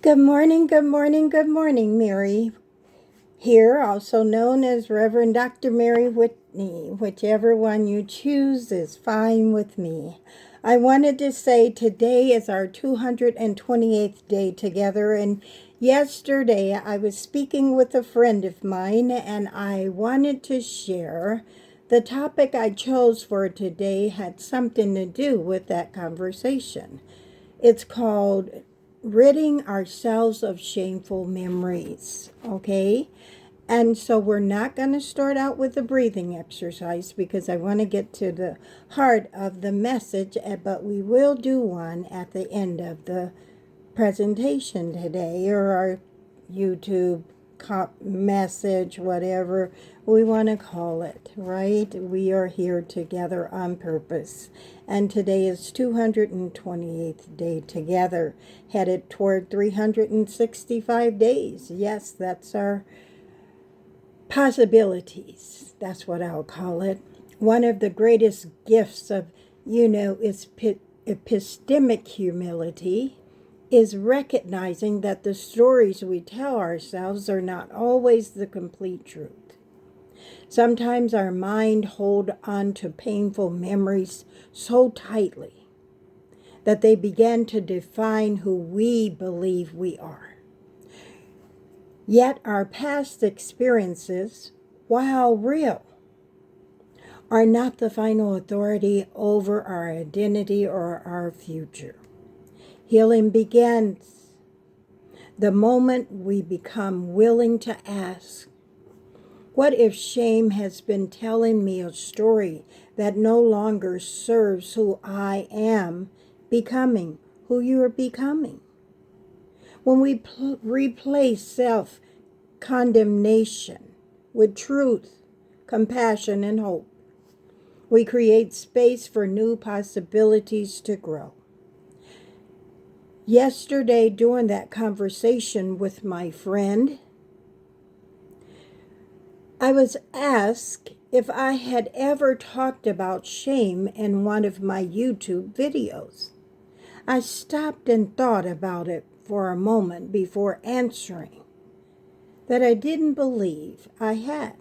Good morning, good morning, good morning, Mary. Here, also known as Reverend Dr. Mary Whitney. Whichever one you choose is fine with me. I wanted to say today is our 228th day together, and yesterday I was speaking with a friend of mine, and I wanted to share the topic I chose for today had something to do with that conversation. It's called ridding ourselves of shameful memories, okay? And so we're not going to start out with a breathing exercise because I want to get to the heart of the message, but we will do one at the end of the presentation today, or our YouTube message, whatever we want to call it, right? We are here together on purpose. And today is 228th day together, headed toward 365 days. Yes, that's our possibilities. That's what I'll call it. One of the greatest gifts of, is epistemic humility is recognizing that the stories we tell ourselves are not always the complete truth. Sometimes our mind holds on to painful memories so tightly that they begin to define who we believe we are. Yet our past experiences, while real, are not the final authority over our identity or our future. Healing begins the moment we become willing to ask, what if shame has been telling me a story that no longer serves who I am becoming, who you are becoming? When we replace self-condemnation with truth, compassion, and hope, we create space for new possibilities to grow. Yesterday, during that conversation with my friend, I was asked if I had ever talked about shame in one of my YouTube videos. I stopped and thought about it for a moment before answering that I didn't believe I had.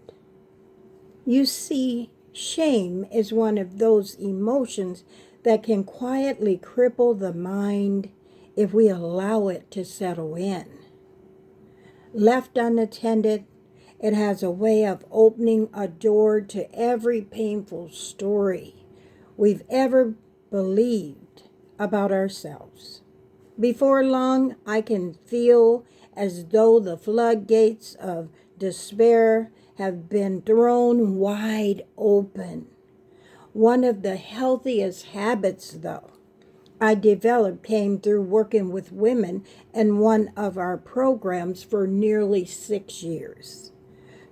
You see, shame is one of those emotions that can quietly cripple the mind if we allow it to settle in. Left unattended, it has a way of opening a door to every painful story we've ever believed about ourselves. Before long, I can feel as though the floodgates of despair have been thrown wide open. One of the healthiest habits, though, I developed came through working with women in one of our programs for nearly 6 years.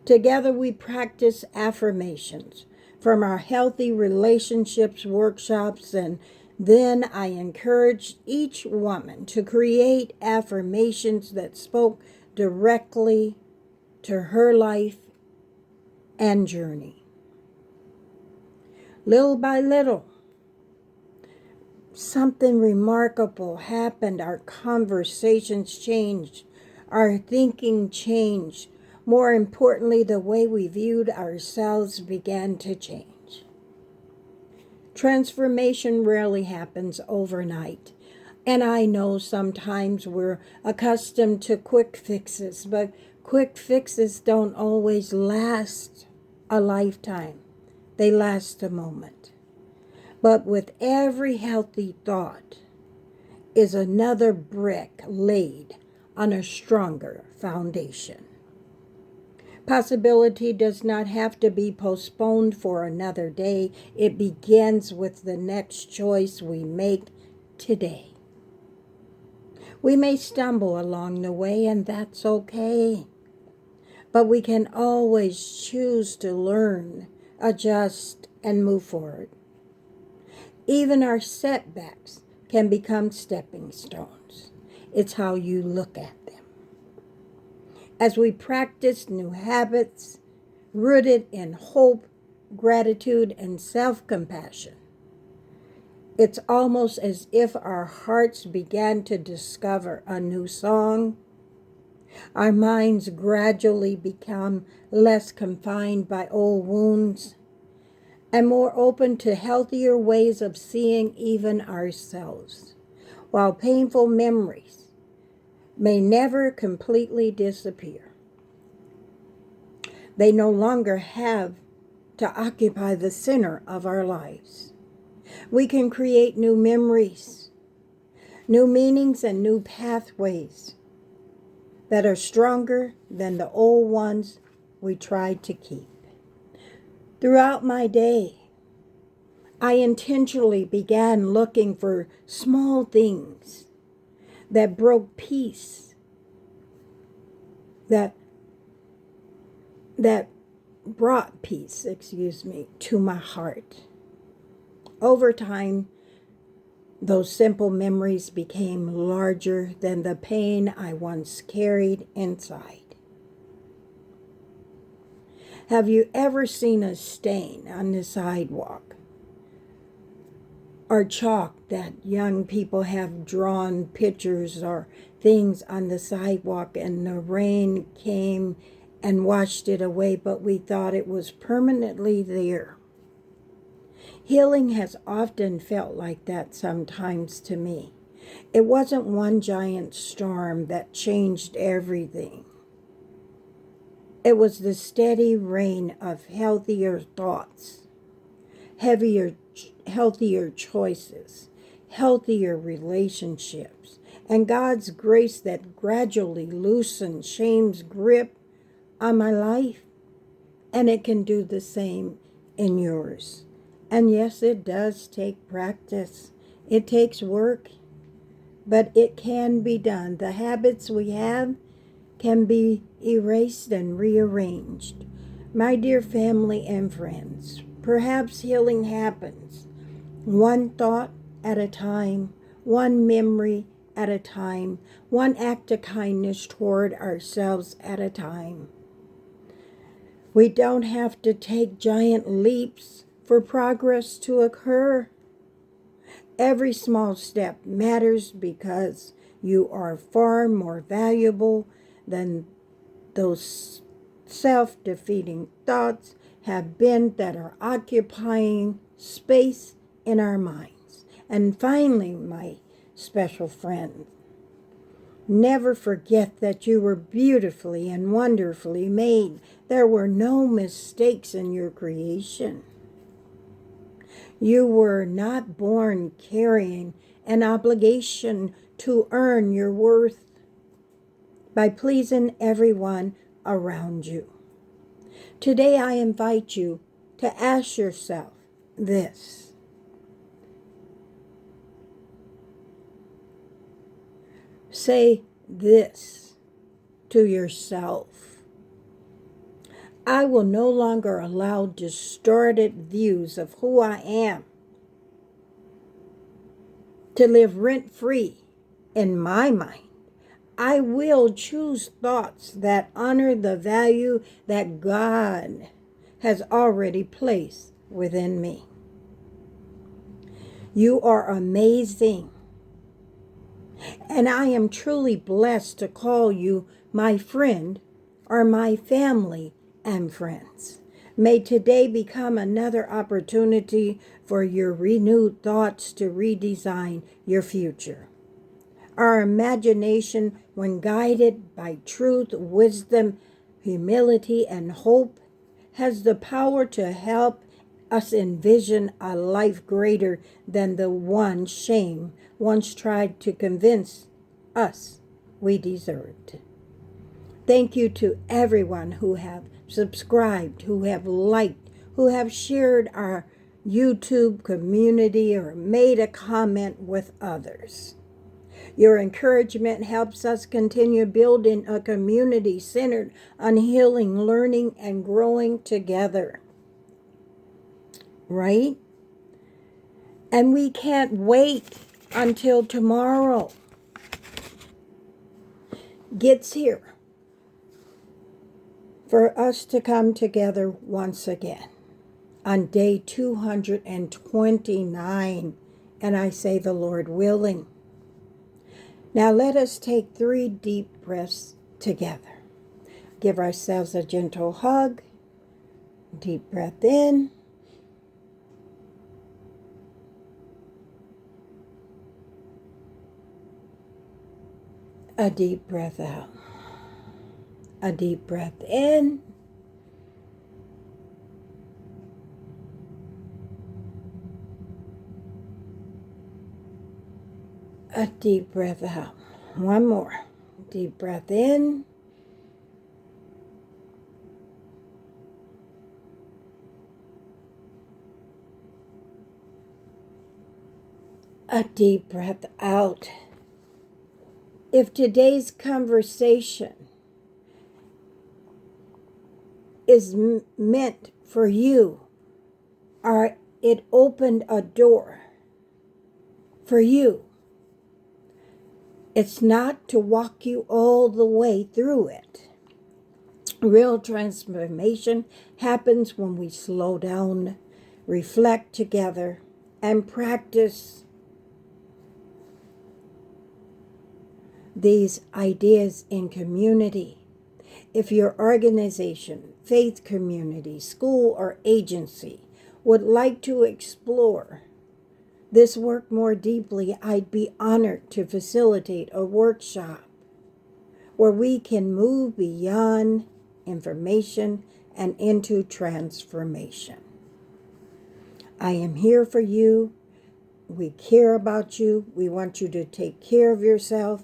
Together we practice affirmations from our healthy relationships workshops, and then I encouraged each woman to create affirmations that spoke directly to her life and journey. Little by little, something remarkable happened. Our conversations changed. Our thinking changed. More importantly, the way we viewed ourselves began to change. Transformation rarely happens overnight. And I know sometimes we're accustomed to quick fixes, but quick fixes don't always last a lifetime. They last a moment. But with every healthy thought is another brick laid on a stronger foundation. Possibility does not have to be postponed for another day. It begins with the next choice we make today. We may stumble along the way, and that's okay. But we can always choose to learn, adjust, and move forward. Even our setbacks can become stepping stones. It's how you look at them. As we practice new habits rooted in hope, gratitude, and self-compassion, It's almost as if our hearts began to discover a new song. Our minds gradually become less confined by old wounds and more open to healthier ways of seeing even ourselves. While painful memories may never completely disappear, they no longer have to occupy the center of our lives. We can create new memories, new meanings, and new pathways that are stronger than the old ones we tried to keep. Throughout my day, I intentionally began looking for small things that broke peace, that brought peace, to my heart. Over time, those simple memories became larger than the pain I once carried inside. Have you ever seen a stain on the sidewalk or chalk that young people have drawn pictures or things on the sidewalk and the rain came and washed it away, but we thought it was permanently there? Healing has often felt like that sometimes to me. It wasn't one giant storm that changed everything. It was the steady rain of healthier thoughts, healthier choices, healthier relationships, and God's grace that gradually loosened shame's grip on my life. And it can do the same in yours. And yes, it does take practice. It takes work, but it can be done. The habits we have can be erased and rearranged. My dear family and friends, perhaps healing happens one thought at a time, one memory at a time, one act of kindness toward ourselves at a time. We don't have to take giant leaps for progress to occur. Every small step matters because you are far more valuable than those self-defeating thoughts have been that are occupying space in our minds. And finally, my special friend, never forget that you were beautifully and wonderfully made. There were no mistakes in your creation. You were not born carrying an obligation to earn your worth by pleasing everyone around you. Today I invite you to ask yourself this. Say this to yourself. I will no longer allow distorted views of who I am to live rent-free in my mind. I will choose thoughts that honor the value that God has already placed within me. You are amazing, and I am truly blessed to call you my friend or my family and friends. May today become another opportunity for your renewed thoughts to redesign your future. Our imagination, when guided by truth, wisdom, humility, and hope, has the power to help us envision a life greater than the one shame once tried to convince us we deserved. Thank you to everyone who have subscribed, who have liked, who have shared our YouTube community or made a comment with others. Your encouragement helps us continue building a community centered on healing, learning, and growing together. Right? And we can't wait until tomorrow gets here for us to come together once again on day 229 And I say, the Lord willing. Now let us take 3 deep breaths together. Give ourselves a gentle hug. Deep breath in. A deep breath out. A deep breath in. A deep breath out. One more. Deep breath in. A deep breath out. If today's conversation is meant for you, or it opened a door for you, it's not to walk you all the way through it. Real transformation happens when we slow down, reflect together, and practice these ideas in community. If your organization, faith community, school, or agency would like to explore this work more deeply, I'd be honored to facilitate a workshop where we can move beyond information and into transformation. I am here for you. We care about you. We want you to take care of yourself.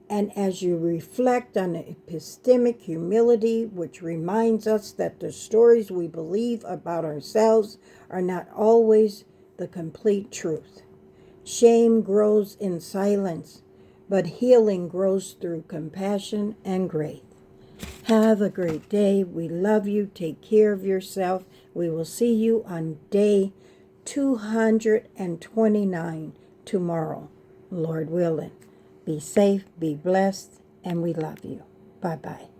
And as you reflect on epistemic humility, which reminds us that the stories we believe about ourselves are not always the complete truth. Shame grows in silence, but healing grows through compassion and grace. Have a great day. We love you. Take care of yourself. We will see you on day 229 tomorrow, Lord willing. Be safe, be blessed, and we love you. Bye-bye.